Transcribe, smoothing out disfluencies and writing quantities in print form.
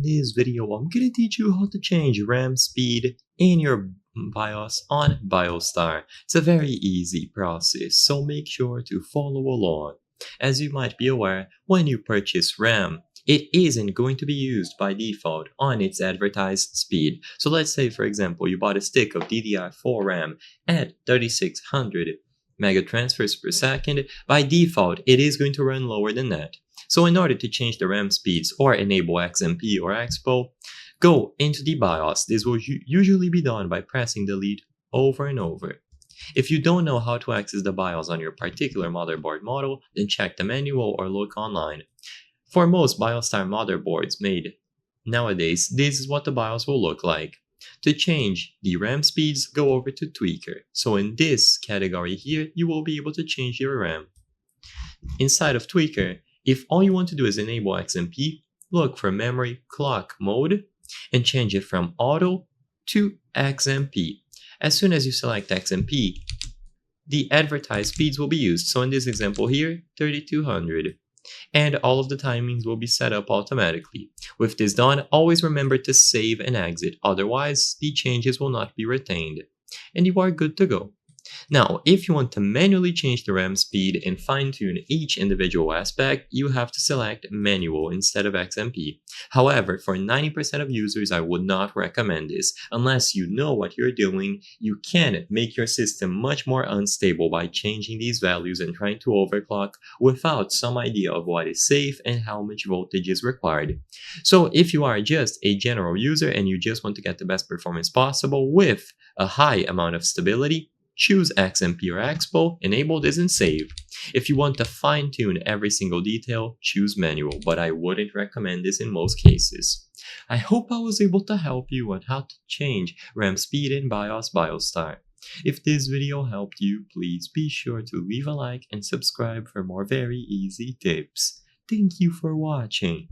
this video, I'm gonna teach you how to change RAM speed in your BIOS on BIOSTAR. It's a very easy process, so make sure to follow along. As you might be aware, when you purchase RAM, it isn't going to be used by default on its advertised speed. So let's say, for example, you bought a stick of DDR4 RAM at 3600 megatransfers per second. By default, it is going to run lower than that. So in order to change the RAM speeds or enable XMP or Expo, go into the BIOS. This will usually be done by pressing delete over and over. If you don't know how to access the BIOS on your particular motherboard model, then check the manual or look online. For most BIOSTAR motherboards made nowadays, this is what the BIOS will look like. To change the RAM speeds, go over to Tweaker. So in this category here, you will be able to change your RAM. Inside of Tweaker, if all you want to do is enable XMP, look for memory clock mode and change it from auto to XMP. As soon as you select XMP, the advertised speeds will be used. So in this example here, 3200. And all of the timings will be set up automatically. With this done, always remember to save and exit, otherwise the changes will not be retained. And you are good to go. Now, if you want to manually change the RAM speed and fine-tune each individual aspect, you have to select manual instead of XMP. However, for 90% of users, I would not recommend this. Unless you know what you're doing, you can make your system much more unstable by changing these values and trying to overclock without some idea of what is safe and how much voltage is required. So if you are just a general user and you just want to get the best performance possible with a high amount of stability, choose XMP or Expo, enable this and save. If you want to fine-tune every single detail, choose manual, but I wouldn't recommend this in most cases. I hope I was able to help you on how to change RAM speed in BIOS BIOSTAR. If this video helped you, please be sure to leave a like and subscribe for more very easy tips. Thank you for watching.